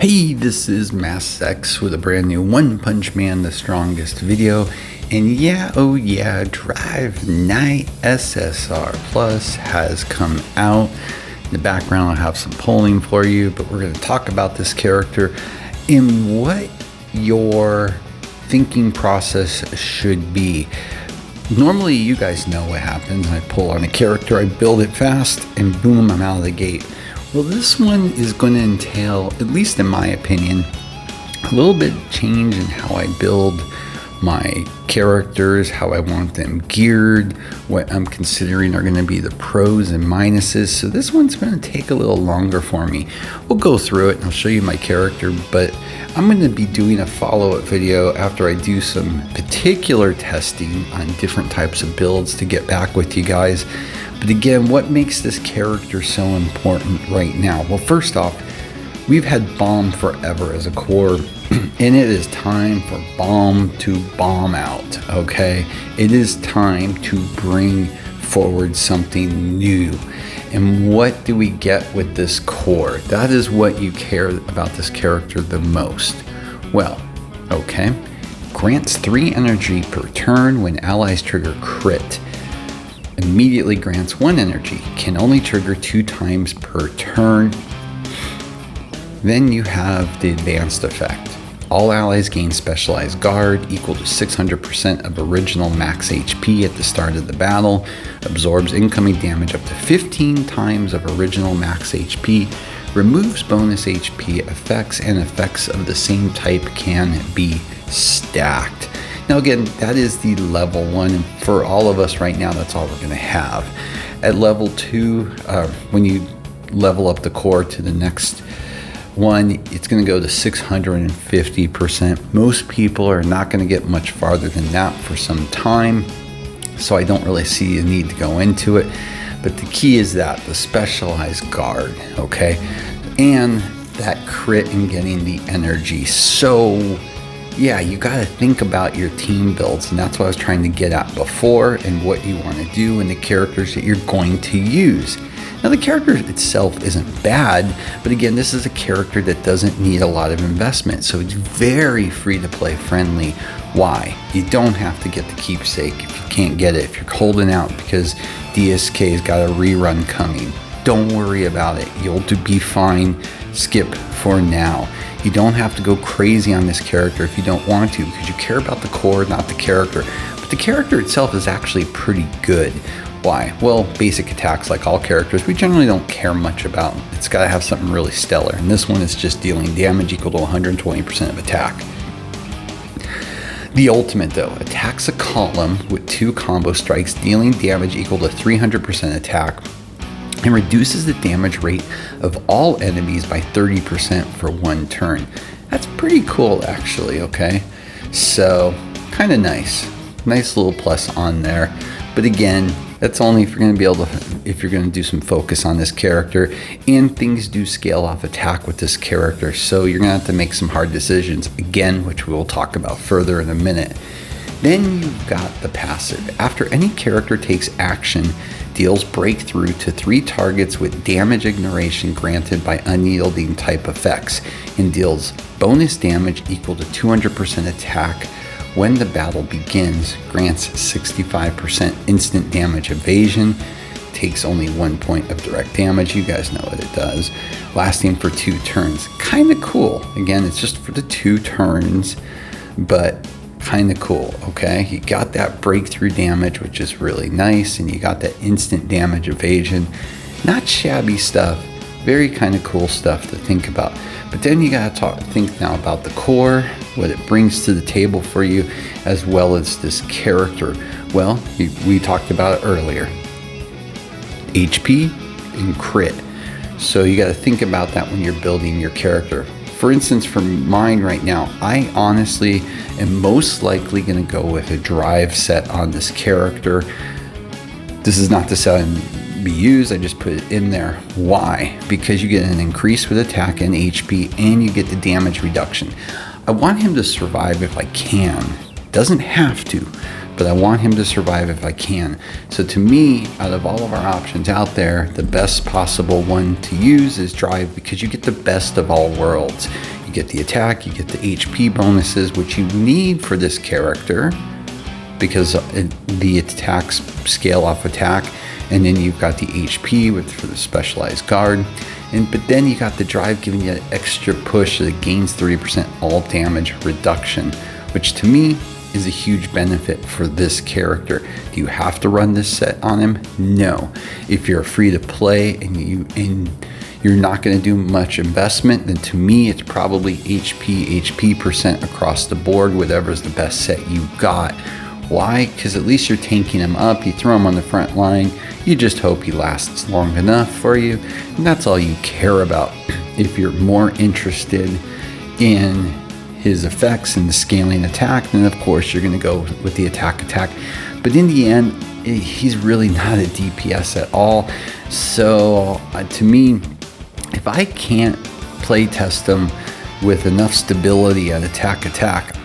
Hey, this is Mass X with a brand new One Punch Man the Strongest video. And yeah, oh yeah, Drive Night SSR Plus has come out. In the background, I'll have some polling for you, but we're going to talk about this character and what your thinking process should be. Normally, you guys know what happens. I pull on a character, I build it fast, and boom, I'm out of the gate. Well, this one is going to entail, at least in my opinion, a little bit of change in how I build my characters, how I want them geared, what I'm considering are going to be the pros and minuses. So this one's going to take a little longer for me. We'll go through it and I'll show you my character, but I'm going to be doing a follow-up video after I do some particular testing on different types of builds to get back with you guys. But again, what makes this character so important right now? Well, first off, we've had bomb forever as a core, and it is time for bomb to bomb out, okay? It is time to bring forward something new. And what do we get with this core? That is what you care about this character the most. Well, okay, grants 3 energy per turn when allies trigger crit. Immediately grants 1 energy, can only trigger 2 times per turn. Then you have the advanced effect. All allies gain specialized guard equal to 600% of original max HP at the start of the battle, absorbs incoming damage up to 15 times of original max HP, removes bonus HP effects, and effects of the same type can be stacked. Now again, that is the level 1, and for all of us right now, that's all we're going to have. At level 2, when you level up the core to the next one, it's going to go to 650%. Most people are not going to get much farther than that for some time, so I don't really see a need to go into it. But the key is that, the specialized guard, okay? And that crit and getting the energy. So yeah, you got to think about your team builds, and that's what I was trying to get at before, and what you want to do and the characters that you're going to use. Now, the character itself isn't bad, but again, this is a character that doesn't need a lot of investment, so it's very free to play friendly. Why? You don't have to get the keepsake if you can't get it. If you're holding out because DSK's got a rerun coming, don't worry about it. You'll be fine. Skip for now. You don't have to go crazy on this character if you don't want to, because you care about the core, not the character. But the character itself is actually pretty good. Why? Well, basic attacks, like all characters, we generally don't care much about. It's got to have something really stellar, and this one is just dealing damage equal to 120% of attack. The ultimate, though, attacks a column with 2 combo strikes, dealing damage equal to 300% attack, and reduces the damage rate of all enemies by 30% for 1 turn. That's pretty cool, actually, okay? So, kind of nice. Nice little plus on there. But again, that's only if you're going to be able to, if you're going to do some focus on this character, and things do scale off attack with this character, so you're going to have to make some hard decisions, again, which we will talk about further in a minute. Then you've got the passive. After any character takes action, deals breakthrough to 3 targets with damage ignoration granted by unyielding type effects, and deals bonus damage equal to 200% attack when the battle begins, grants 65% instant damage evasion, takes only 1 point of direct damage. You guys know what it does. Lasting for 2 turns. Kind of cool. Again, it's just for the 2 turns, but kind of cool, okay? You got that breakthrough damage, which is really nice, and you got that instant damage evasion. Not shabby stuff. Very kind of cool stuff to think about. But then you gotta think now about the core, what it brings to the table for you, as well as this character. Well, we talked about it earlier. HP and crit. So you gotta think about that when you're building your character. For instance, for mine right now, I honestly am most likely going to go with a drive set on this character. This is not to say be used, I just put it in there. Why? Because you get an increase with attack and HP, and you get the damage reduction. I want him to survive if I can. Doesn't have to, but I want him to survive if I can. So to me, out of all of our options out there, the best possible one to use is drive, because you get the best of all worlds. You get the attack, you get the HP bonuses, which you need for this character, because the attacks scale off attack, and then you've got the HP for the specialized guard, but then you got the drive giving you an extra push that gains 30% all damage reduction, which to me is a huge benefit for this character. Do you have to run this set on him? No. If you're free to play and you're not going to do much investment, then to me it's probably HP percent across the board, whatever's the best set you got. Why? Because at least you're tanking him up. You throw him on the front line, you just hope he lasts long enough for you, and that's all you care about. If you're more interested in his effects and the scaling attack, then of course you're going to go with the attack. But in the end, he's really not a DPS at all. So to me, if I can't play test him with enough stability at attack,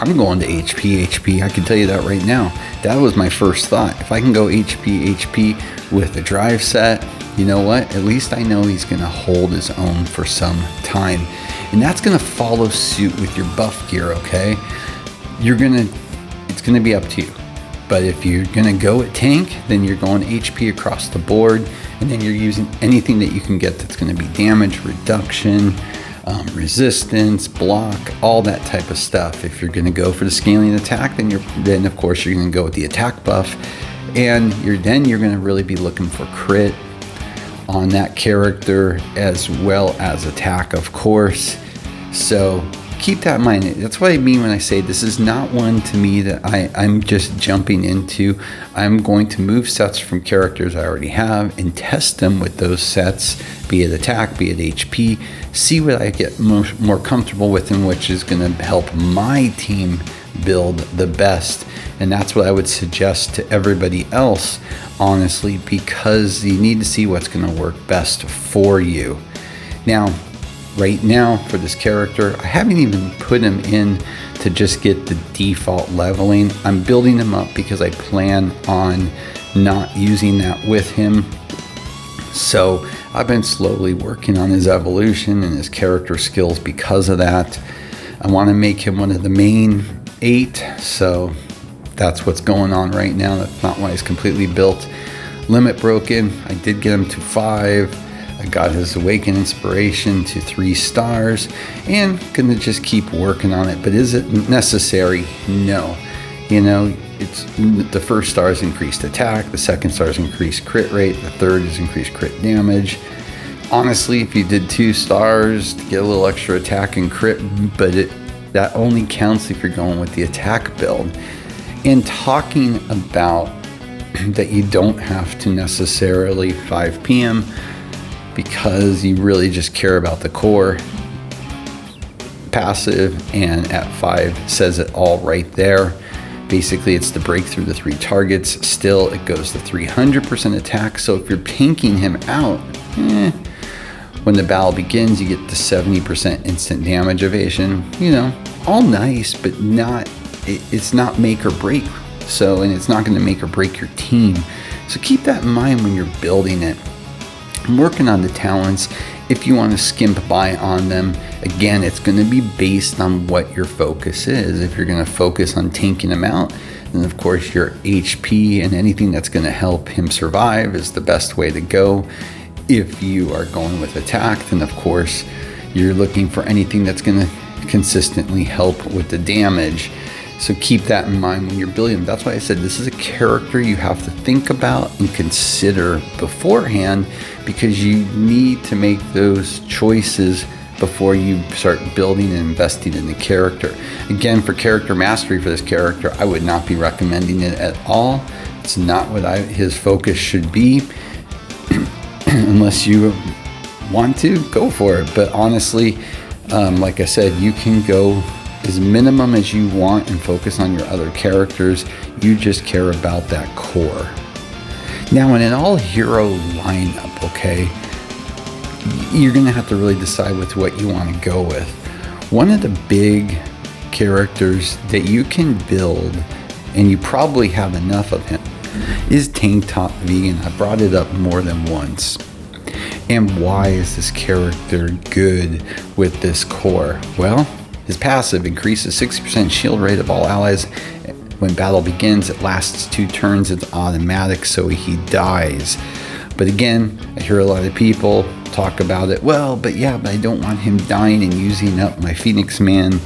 I'm going to HP. I can tell you that right now. That was my first thought. If I can go HP with a drive set, you know what? At least I know he's going to hold his own for some time. And that's going to follow suit with your buff gear, okay? It's going to be up to you. But if you're going to go at tank, then you're going HP across the board, and then you're using anything that you can get that's going to be damage reduction, resistance, block, all that type of stuff. If you're going to go for the scaling attack, then of course you're going to go with the attack buff, and you're going to really be looking for crit on that character as well as attack, of course. So keep that in mind. That's what I mean when I say this is not one to me that I'm just jumping into. I'm going to move sets from characters I already have and test them with those sets, be it attack, be it HP, see what I get more comfortable with, and which is going to help my team build the best. And that's what I would suggest to everybody else, honestly, because you need to see what's going to work best for you. Now, right now for this character, I haven't even put him in to just get the default leveling. I'm building him up because I plan on not using that with him. So I've been slowly working on his evolution and his character skills because of that. I want to make him one of the main 8, so that's what's going on right now. That's not why he's completely built. Limit broken. I did get him to 5. I got his Awaken Inspiration to 3 stars, and gonna just keep working on it. But is it necessary? No. You know, it's the first star is increased attack, the second star is increased crit rate, the third is increased crit damage. Honestly, if you did 2 stars to get a little extra attack and crit, but that only counts if you're going with the attack build. And talking about that, you don't have to necessarily 5 PM because you really just care about the core passive, and at 5 says it all right there. Basically, it's the breakthrough the 3 targets. Still, it goes to 300% attack. So if you're pinking him out, when the battle begins, you get the 70% instant damage evasion. You know, all nice, but it's not make or break. So, and it's not going to make or break your team. So keep that in mind when you're building it. I'm working on the talents. If you want to skimp by on them, again, it's going to be based on what your focus is. If you're going to focus on tanking him out, then of course your HP and anything that's going to help him survive is the best way to go. If you are going with attack, then of course you're looking for anything that's going to consistently help with the damage. So keep that in mind when you're building them. That's why I said this is a character you have to think about and consider beforehand, because you need to make those choices before you start building and investing in the character. Again, for character mastery for this character, I would not be recommending it at all. It's not what his focus should be. Unless you want to, go for it. But honestly, like I said, you can go as minimum as you want and focus on your other characters. You just care about that core. Now, in an all-hero lineup, okay, you're going to have to really decide with what you want to go with. One of the big characters that you can build and you probably have enough of him. Is Tank Top vegan? I brought it up more than once. And why is this character good with this core? Well, his passive increases 60% shield rate of all allies. When battle begins, it lasts 2 turns. It's automatic, so he dies. But again, I hear a lot of people talk about it. Well, but I don't want him dying and using up my Phoenix Man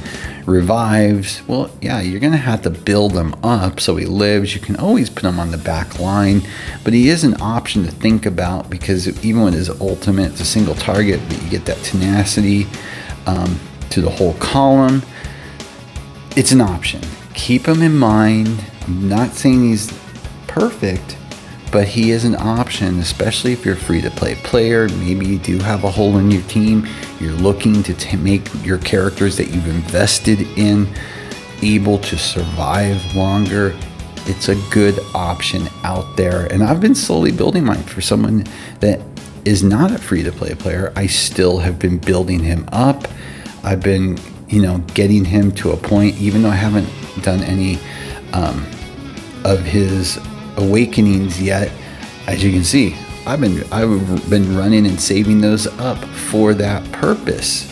revives. Well, yeah, you're going to have to build him up so he lives. You can always put him on the back line, but he is an option to think about, because even with his ultimate, it's a single target, but you get that tenacity to the whole column. It's an option. Keep him in mind. I'm not saying he's perfect, but he is an option, especially if you're a free-to-play player. Maybe you do have a hole in your team. You're looking to make your characters that you've invested in able to survive longer. It's a good option out there. And I've been slowly building mine. For someone that is not a free-to-play player, I still have been building him up. I've been, getting him to a point, even though I haven't done any of his awakenings yet. As you can see, I've been running and saving those up for that purpose.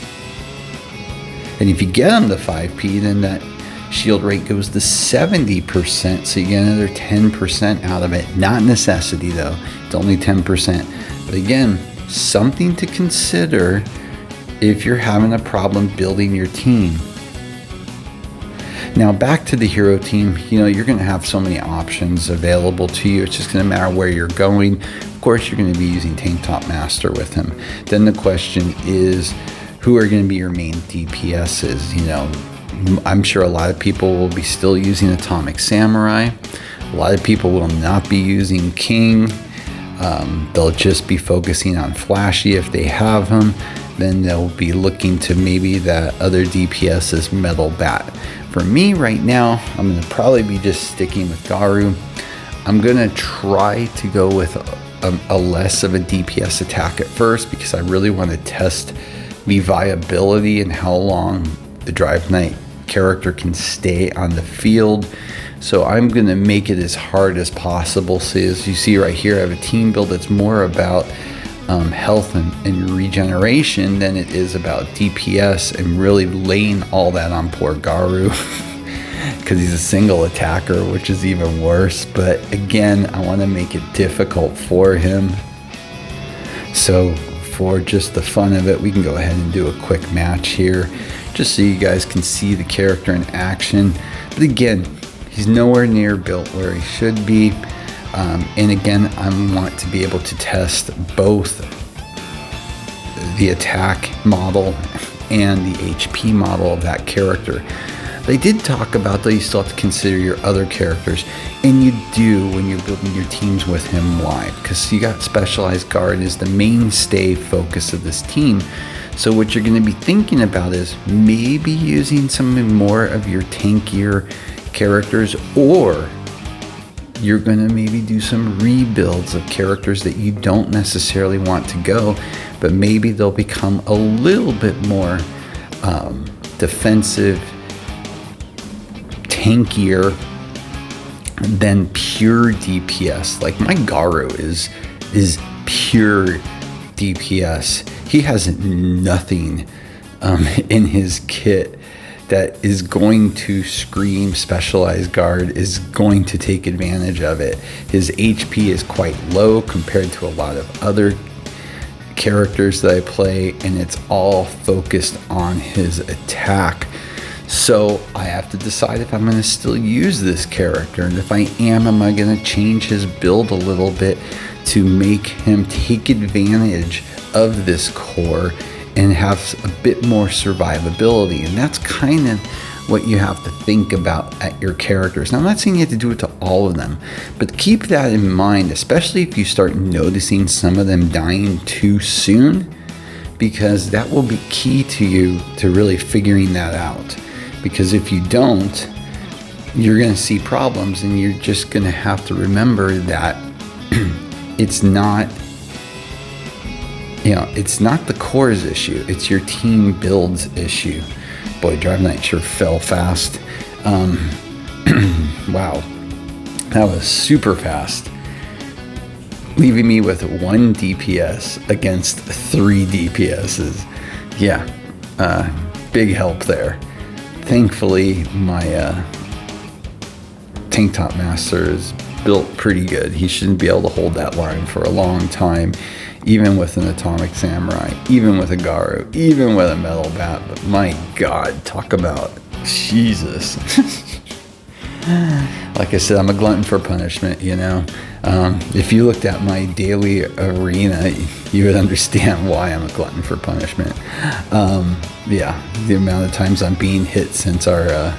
And if you get them to 5p, then that shield rate goes to 70%, so you get another 10% out of it. Not necessity though, it's only 10%. But again, something to consider if you're having a problem building your team. Now back to the hero team, you're going to have so many options available to you. It's just going to matter where you're going. Of course, you're going to be using Tank Top Master with him. Then the question is, who are going to be your main DPSs? I'm sure a lot of people will be still using Atomic Samurai. A lot of people will not be using King. They'll just be focusing on Flashy if they have him. Then they'll be looking to maybe that other DPS is Metal Bat. For me right now, I'm going to probably be just sticking with Garu. I'm going to try to go with a less of a DPS attack at first, because I really want to test the viability and how long the Drive Knight character can stay on the field. So I'm going to make it as hard as possible. So as you see right here, I have a team build that's more about health and regeneration than it is about DPS, and really laying all that on poor Garu because he's a single attacker, which is even worse. But again, I want to make it difficult for him. So for just the fun of it, we can go ahead and do a quick match here just so you guys can see the character in action. But again, he's nowhere near built where he should be. And again, I want to be able to test both the attack model and the HP model of that character. They did talk about that you still have to consider your other characters, and you do when you're building your teams with him. Why? Because you got Specialized Guard is the mainstay focus of this team. So what you're going to be thinking about is maybe using some more of your tankier characters, or you're going to maybe do some rebuilds of characters that you don't necessarily want to go, but maybe they'll become a little bit more defensive, tankier than pure DPS. Like my Garu is pure DPS. He has nothing in his kit that is going to scream Specialized Guard, is going to take advantage of it. His HP is quite low compared to a lot of other characters that I play, and it's all focused on his attack. So I have to decide if I'm going to still use this character, and if I am I going to change his build a little bit to make him take advantage of this core and have a bit more survivability. And that's kind of what you have to think about at your characters. Now, I'm not saying you have to do it to all of them, but keep that in mind, especially if you start noticing some of them dying too soon, because that will be key to you to really figuring that out. Because if you don't, you're going to see problems, and you're just going to have to remember that it's not the core's issue, it's your team build's issue. Boy, Drive Knight sure fell fast. Wow, that was super fast, leaving me with 1 DPS against 3 DPSs. Yeah, big help there. Thankfully, my tank top master is built pretty good. He shouldn't be able to hold that line for a long time, even with an atomic samurai, even with a Garu, even with a metal bat. But my God, talk about Jesus. Like I said, I'm a glutton for punishment, you know. If you looked at my daily arena, you would understand why I'm a glutton for punishment. Yeah, the amount of times I'm being hit since our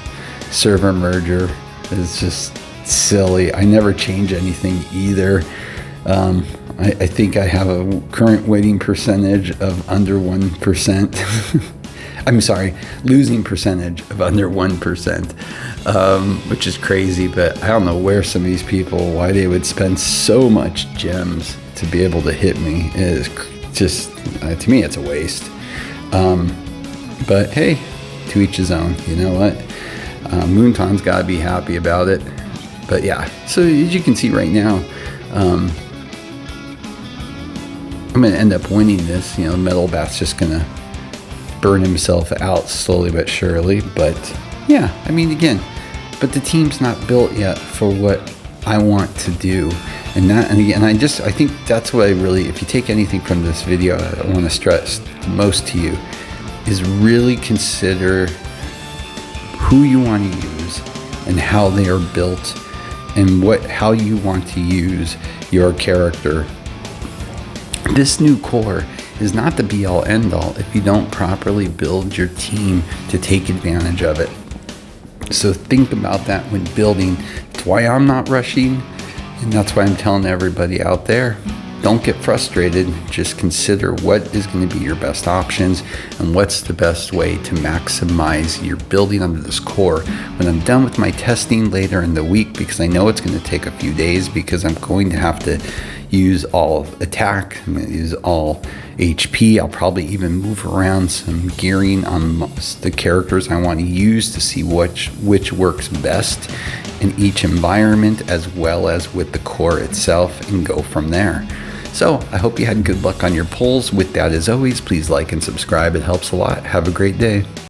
server merger is just silly. I never change anything either. I think I have a current winning percentage of under 1%. I'm sorry, losing percentage of under 1%, which is crazy, but I don't know where some of these people, why they would spend so much gems to be able to hit me. It is just, to me, it's a waste. But hey, to each his own, you know what? Moonton's gotta be happy about it. But yeah, so as you can see right now, I'm gonna end up winning this. You know, Metal Bat's just gonna burn himself out slowly but surely. But yeah, I mean, again, but the team's not built yet for what I want to do. And again, I think that's what I really, if you take anything from this video, I want to stress the most to you is really consider who you want to use and how they are built and how you want to use your character. This new core is not the be-all end-all if you don't properly build your team to take advantage of it. So think about that when building. That's why I'm not rushing, and that's why I'm telling everybody out there, don't get frustrated. Just consider what is going to be your best options and what's the best way to maximize your building under this core. When I'm done with my testing later in the week, because I know it's going to take a few days, because I'm going to have to use all attack, I'm going to use all HP. I'll probably even move around some gearing on the characters I want to use to see which works best in each environment, as well as with the core itself, and go from there. So I hope you had good luck on your pulls. With that, as always, please like and subscribe. It helps a lot. Have a great day.